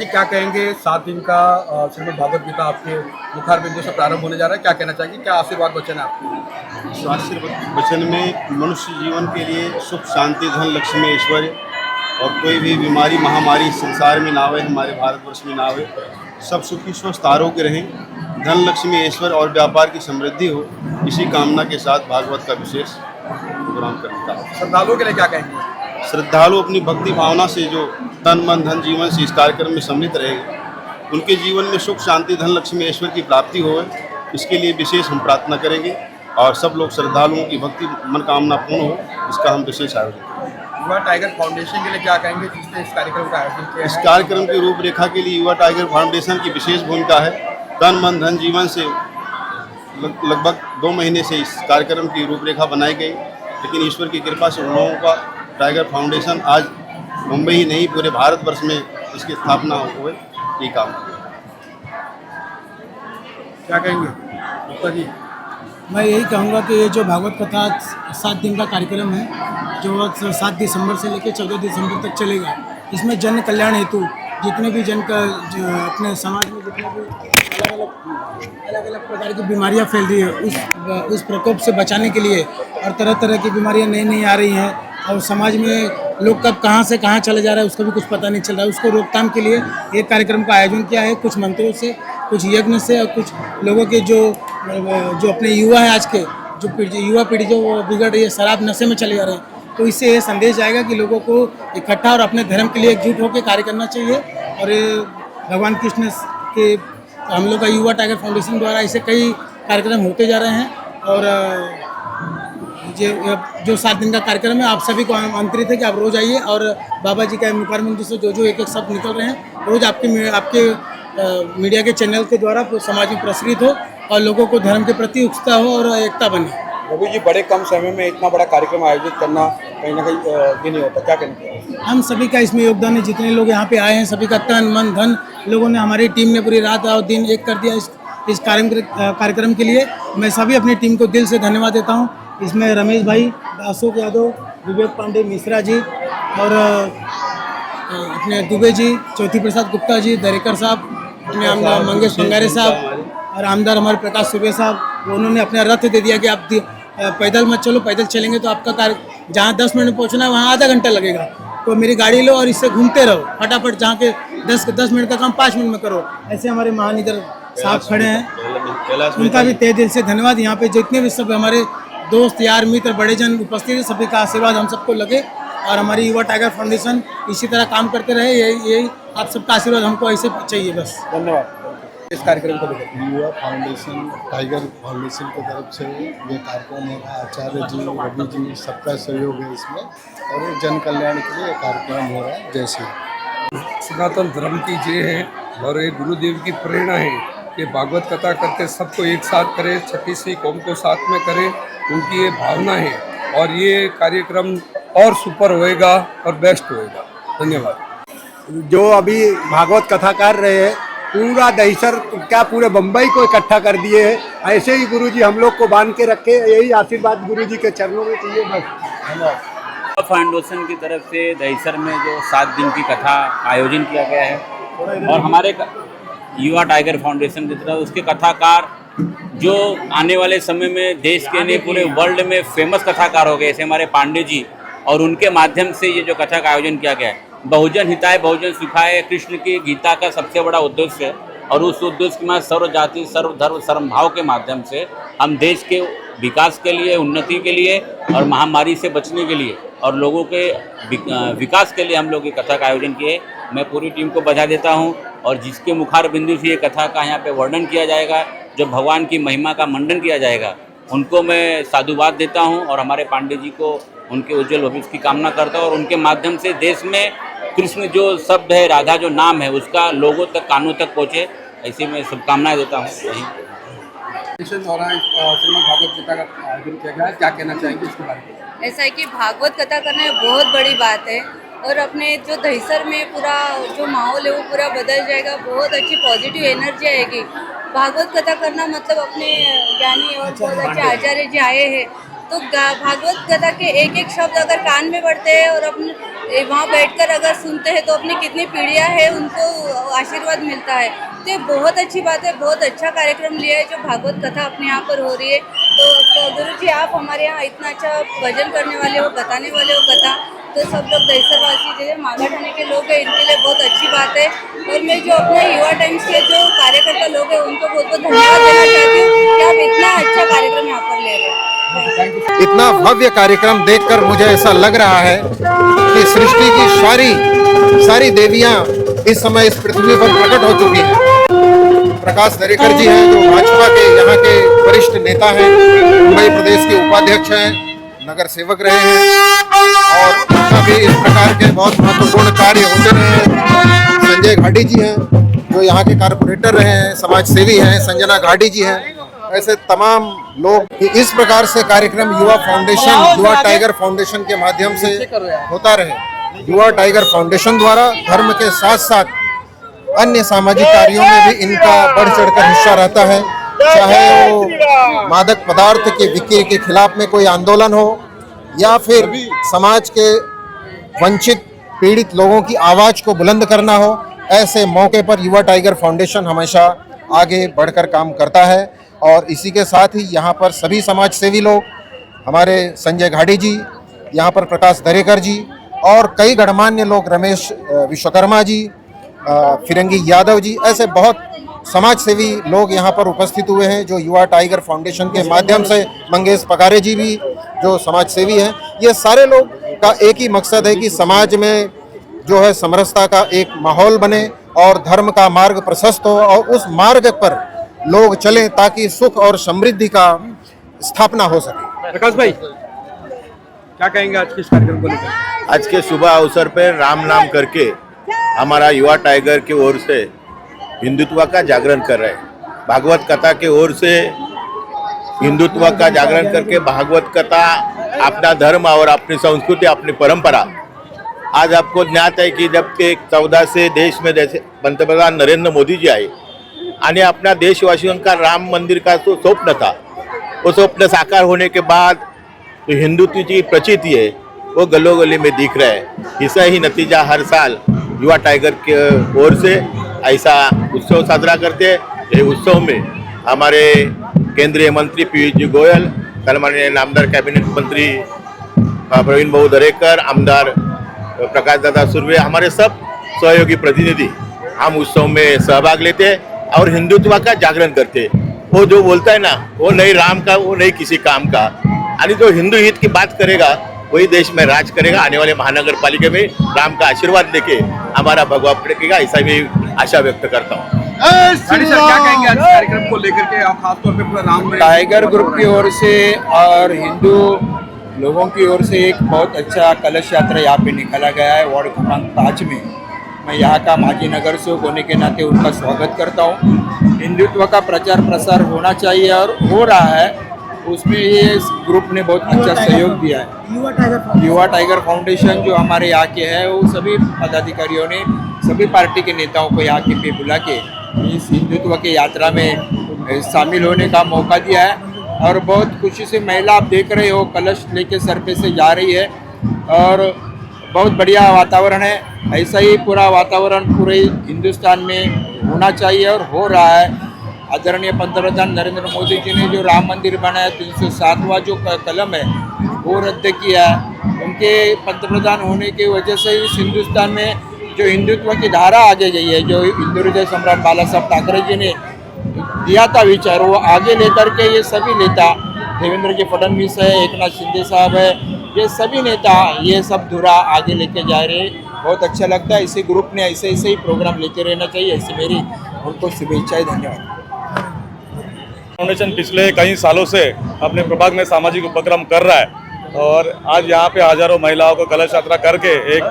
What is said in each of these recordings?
जी क्या कहेंगे 7 दिन का श्रीमद् भागवत गीता आपके मुखार बिंदु से प्रारंभ होने जा रहा है, क्या कहना चाहेंगे, क्या आशीर्वाद वचन है आपके? स्वास्थ्य वचन में मनुष्य जीवन के लिए सुख शांति धन लक्ष्मी ऐश्वर्य और कोई भी बीमारी महामारी इस संसार में ना आवे, हमारे भारतवर्ष में ना आवे, सब सुखी स्वस्थ आरोग्य रहें, धन लक्ष्मी ऐश्वर्य और व्यापार की समृद्धि हो, इसी कामना के साथ भागवत का विशेष प्रोग्राम करने का। श्रद्धालुओं के लिए क्या कहेंगे? श्रद्धालु अपनी भक्ति भावना से जो तन मन धन जीवन से इस कार्यक्रम में सम्मिलित रहेंगे, उनके जीवन में सुख शांति धन लक्ष्मी ऐश्वर्य की प्राप्ति हो, इसके लिए विशेष हम प्रार्थना करेंगे और सब लोग श्रद्धालुओं की भक्ति मनोकामना पूर्ण हो, इसका हम विशेष आयोजन करेंगे। युवा टाइगर फाउंडेशन के लिए क्या कहेंगे जिसने इस कार्यक्रम का आयोजन किया है? इस कार्यक्रम की रूपरेखा के लिए युवा टाइगर फाउंडेशन की विशेष भूमिका है। तन मन धन जीवन से लगभग 2 महीने से इस कार्यक्रम की रूपरेखा बनाई गई, लेकिन ईश्वर की कृपा से उन लोगों का टाइगर फाउंडेशन आज मुंबई ही नहीं पूरे भारतवर्ष में इसकी स्थापना हुई। ये काम क्या कहेंगे गुप्ता जी? मैं यही कहूँगा कि ये जो भागवत कथा 7 दिन का कार्यक्रम है, जो 7 दिसंबर से लेकर 14 दिसंबर तक चलेगा, इसमें जन कल्याण हेतु जितने भी जन का अपने समाज में जितने भी अलग अलग प्रकार की बीमारियाँ फैल रही है, उस प्रकोप से बचाने के लिए और तरह तरह की बीमारियाँ नई नई आ रही हैं और समाज में लोग कब कहाँ से कहाँ चले जा रहा है उसका भी कुछ पता नहीं चल रहा है, उसको रोकथाम के लिए एक कार्यक्रम का आयोजन किया है। कुछ मंत्रों से, कुछ यज्ञ से और कुछ लोगों के जो अपने युवा है आज के जो युवा पीढ़ी जो वो बिगड़ रही है, शराब नशे में चले जा रहे हैं, तो इससे ये संदेश जाएगा कि लोगों को इकट्ठा और अपने धर्म के लिए एकजुट होकर कार्य करना चाहिए। और भगवान कृष्ण के हम लोग का युवा टाइगर फाउंडेशन द्वारा ऐसे कई कार्यक्रम होते जा रहे हैं और जो 7 दिन का कार्यक्रम है, आप सभी को आमंत्रित है कि आप रोज़ आइए और बाबा जी का मुखार बिंदु से जो एक एक शब्द निकल रहे हैं रोज़ आपके मीडिया के चैनल के द्वारा समाज में प्रसारित हो और लोगों को धर्म के प्रति उत्साह हो और एकता बने। रघु जी, बड़े कम समय में इतना बड़ा कार्यक्रम आयोजित करना कहीं ना कहीं ये नहीं होता, क्या कहना? हम सभी का इसमें योगदान है, जितने लोग यहाँ पे आए हैं सभी का तन मन धन लोगों ने, हमारी टीम ने पूरी रात और दिन एक कर दिया इस कार्यक्रम के लिए। मैं सभी अपनी टीम को दिल से धन्यवाद देता हूँ। इसमें रमेश भाई, अशोक यादव, विवेक पांडे मिश्रा जी और अपने दुबे जी, ज्योति प्रसाद गुप्ता जी, दरेकर साहब, अपने आमदार मंगेश पंगारे साहब और आमदार हमारे प्रकाश सुबे साहब, उन्होंने अपना रथ दे दिया कि आप पैदल मत चलो, पैदल चलेंगे तो आपका कार्य जहाँ 10 मिनट में पहुँचना है वहाँ आधा घंटा लगेगा, तो मेरी गाड़ी लो और इससे घूमते रहो फटाफट, जहाँ के 10 मिनट का काम 5 मिनट में करो। ऐसे हमारे महानिधर साहब खड़े हैं, उनका भी तहे दिल से धन्यवाद। यहाँ पे जितने भी सब हमारे दोस्त यार मित्र बड़े जन उपस्थित है, सभी का आशीर्वाद हम सबको लगे और हमारी युवा टाइगर फाउंडेशन इसी तरह काम करते रहे। यही आप सबका आशीर्वाद हमको ऐसे चाहिए, बस। धन्यवाद। इस कार्यक्रम को लेकर युवा फाउंडेशन टाइगर फाउंडेशन की तरफ से ये कार्यक्रम हो रहा है, आचार्य जी रवि जी सबका सहयोग है इसमें और ये जन कल्याण के लिए कार्यक्रम हो रहा है। जय श्री सनातन धर्म की जय है और ये गुरुदेव की प्रेरणा है कि भागवत कथा करते सबको एक साथ करें, 36वीं कौम को साथ में करें, उनकी ये भावना है और ये कार्यक्रम और सुपर होएगा और बेस्ट होएगा। धन्यवाद। जो अभी भागवत कथा कर रहे हैं, पूरा दहिसर क्या पूरे बम्बई को इकट्ठा कर दिए हैं। ऐसे ही गुरुजी हम लोग को बांध के रखे, यही आशीर्वाद गुरुजी के चरणों में चाहिए, बस। फाउंडेशन की तरफ से दहिसर में जो 7 दिन की कथा आयोजन किया गया है और हमारे युवा टाइगर फाउंडेशन की तरफ उसके कथाकार जो आने वाले समय में देश के लिए पूरे वर्ल्ड में फेमस कथाकार हो गए, जैसे हमारे पांडे जी, और उनके माध्यम से ये जो कथा का आयोजन किया गया है, बहुजन हिताय बहुजन सुखाय कृष्ण की गीता का सबसे बड़ा उद्देश्य है और उस उद्देश्य में सर्व जाति सर्व धर्म सर्वभाव के माध्यम से हम देश के विकास के लिए, उन्नति के लिए और महामारी से बचने के लिए और लोगों के विकास के लिए हम लोग ये कथा का आयोजन किए। मैं पूरी टीम को बधाई देता हूँ और जिसके मुखार बिंदु से ये कथा का यहाँ पे वर्णन किया जाएगा, जो भगवान की महिमा का मंडन किया जाएगा, उनको मैं साधुवाद देता हूँ और हमारे पांडे जी को उनके उज्जवल भविष्य की कामना करता हूँ और उनके माध्यम से देश में कृष्ण जो शब्द है, राधा जो नाम है, उसका लोगों तक, कानों तक पहुँचे, ऐसी मैं शुभकामनाएं देता हूँ। श्रीमद् भागवत गीता का आयोजन किया गया है, क्या कहना चाहेंगे इसके बारे में? ऐसा है कि भागवत कथा करना बहुत बड़ी बात है और अपने जो दहिसर में पूरा जो माहौल है वो पूरा बदल जाएगा, बहुत अच्छी पॉजिटिव एनर्जी आएगी। भागवत कथा करना मतलब अपने ज्ञानी और बहुत अच्छे आचार्य जी आए हैं तो भागवत कथा के एक एक शब्द अगर कान में पड़ते हैं और अपने वहाँ बैठकर अगर सुनते हैं तो अपनी कितनी पीढ़ियाँ हैं उनको आशीर्वाद मिलता है। तो ये बहुत अच्छी बात है, बहुत अच्छा कार्यक्रम लिया है जो भागवत कथा अपने यहाँ पर हो रही है। तो गुरु जी आप हमारे यहाँ इतना अच्छा भजन करने वाले हो, बताने वाले हो कथा, तो सब लोग दहीसरवासी जैसे मांगा ठाणे के लोग हैं इनके लिए बहुत अच्छी बात है। और मैं जो अपने युवा टाइम्स के जो कार्यकर्ता लोग हैं उनको बहुत बहुत धन्यवाद देना चाहती हूँ कि आप इतना अच्छा कार्यक्रम यहाँ पर ले रहे हैं। इतना भव्य कार्यक्रम देखकर मुझे ऐसा लग रहा है कि सृष्टि की सारी देवियां इस समय इस पृथ्वी पर प्रकट हो चुकी हैं। प्रकाश दरेकर जी हैं जो भाजपा के यहाँ के वरिष्ठ नेता हैं, मुंबई प्रदेश के उपाध्यक्ष हैं, नगर सेवक रहे हैं और अभी इस प्रकार के बहुत महत्वपूर्ण कार्य होते रहे हैं। संजय घाटी जी हैं जो यहाँ के कारपोरेटर रहे हैं, समाज सेवी हैं, संजना घाटी जी हैं, ऐसे तमाम लोग। इस प्रकार से कार्यक्रम युवा फाउंडेशन, युवा टाइगर फाउंडेशन के माध्यम से होता रहे। युवा टाइगर फाउंडेशन द्वारा धर्म के साथ साथ अन्य सामाजिक कार्यों में भी इनका बढ़ चढ़कर हिस्सा रहता है, चाहे वो मादक पदार्थ के बिक्री के खिलाफ में कोई आंदोलन हो या फिर समाज के वंचित पीड़ित लोगों की आवाज को बुलंद करना हो। ऐसे मौके पर युवा टाइगर फाउंडेशन हमेशा आगे बढ़कर काम करता है और इसी के साथ ही यहाँ पर सभी समाज सेवी लोग, हमारे संजय घाटी जी, यहाँ पर प्रकाश दरेकर जी और कई गणमान्य लोग, रमेश विश्वकर्मा जी, फिरंगी यादव जी, ऐसे बहुत समाज सेवी लोग यहाँ पर उपस्थित हुए हैं जो युवा टाइगर फाउंडेशन के माध्यम से, मंगेश पकारे जी भी जो समाज सेवी हैं। ये सारे लोग का एक ही मकसद है कि समाज में जो है समरसता का एक माहौल बने और धर्म का मार्ग प्रशस्त हो और उस मार्ग पर लोग चलें ताकि सुख और समृद्धि का स्थापना हो सके। प्रकाश भाई क्या कहेंगे आज के इस कार्यक्रम को लेकर? आज के शुभ अवसर पर राम नाम करके हमारा युवा टाइगर की ओर से हिंदुत्व का जागरण कर रहे हैं। भागवत कथा के ओर से हिंदुत्व का जागरण करके भागवत कथा अपना धर्म और अपनी संस्कृति, अपनी परंपरा। आज आपको ज्ञात है कि जब के 14 से देश में जैसे पंतप्रधान नरेंद्र मोदी जी आए आणि अपना देशवासियों का राम मंदिर का जो स्वप्न था, वो स्वप्न साकार होने के बाद तो हिंदुत्व की प्रचिति है वो गलो गली में दिख रहा है। इसका ही नतीजा हर साल युवा टाइगर के ओर से ऐसा उत्सव साजरा करते हैं। ये उत्सव में हमारे केंद्रीय मंत्री पीयूष जी गोयल, कल माननीय नामदार कैबिनेट मंत्री प्रवीण भाऊ दरेकर, आमदार प्रकाश दादा सुर्वे, हमारे सब सहयोगी प्रतिनिधि हम उत्सव में सहभाग लेते हैं और हिंदुत्व का जागरण करते हैं। वो जो बोलता है ना, वो नहीं राम का, वो नहीं किसी काम का, और जो हिंदू हित की बात करेगा वही देश में राज करेगा। आने वाले महानगर पालिका में राम का आशीर्वाद लेके हमारा भगवा पड़ेगा, ऐसा भी आशा व्यक्त करता हूँ। सर क्या कहेंगे आज कार्यक्रम को लेकर के? आप खासतौर पे पूरा राम टाइगर ग्रुप की ओर से और हिंदू लोगों की ओर से एक बहुत अच्छा कलश यात्रा यहाँ पे निकाला गया है वार्ड क्रमांक 5 में। मैं यहाँ का माजी नगर सेवक होने के नाते उनका स्वागत करता हूँ। हिंदुत्व का प्रचार प्रसार होना चाहिए और हो रहा है, उसमें ये ग्रुप ने बहुत अच्छा सहयोग दिया है। युवा टाइगर फाउंडेशन जो हमारे यहाँ के है, वो सभी पदाधिकारियों ने सभी पार्टी के नेताओं को यहाँ के पे बुला के इस हिंदुत्व की यात्रा में शामिल होने का मौका दिया है और बहुत खुशी से महिला आप देख रहे हो कलश लेके सर पे से जा रही है और बहुत बढ़िया वातावरण है। ऐसा ही पूरा वातावरण पूरे हिंदुस्तान में होना चाहिए और हो रहा है। आदरणीय पंतप्रधान नरेंद्र मोदी जी ने जो राम मंदिर बनाया, 307वां जो कलम है वो रद्द किया है। उनके पंतप्रधान होने की वजह से इस हिंदुस्तान में जो हिंदुत्व की धारा आगे गई है, जो हिंदू हृदय सम्राट बाला साहब ठाकरे जी ने दिया था विचार, वो आगे लेकर के ये सभी नेता, देवेंद्र जी फडणवीस है, एकनाथ शिंदे साहब है, ये सभी नेता ये सब धुरा आगे लेके जा रहे हैं। बहुत अच्छा लगता है। इसी ग्रुप ने ऐसे ही प्रोग्राम लेते रहना चाहिए, ऐसी मेरी उनको शुभेच्छाएं। धन्यवाद। फाउंडेशन पिछले कई सालों से अपने प्रभाग में सामाजिक उपक्रम कर रहा है और आज यहाँ पे हजारों महिलाओं को कलश यात्रा करके एक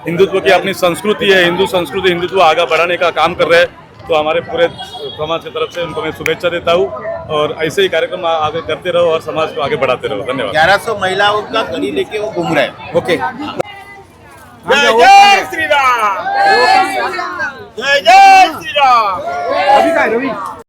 हिंदुत्व की अपनी संस्कृति है, हिंदू संस्कृति, हिंदुत्व आगे बढ़ाने का काम कर रहे हैं। तो हमारे पूरे समाज की तरफ से उनको मैं शुभेच्छा देता हूँ और ऐसे ही कार्यक्रम आगे करते रहो और समाज को आगे बढ़ाते रहो। धन्यवाद। 1100 महिलाओं का गली लेके वो घूम रहे हैं। ओके। जय श्री राम।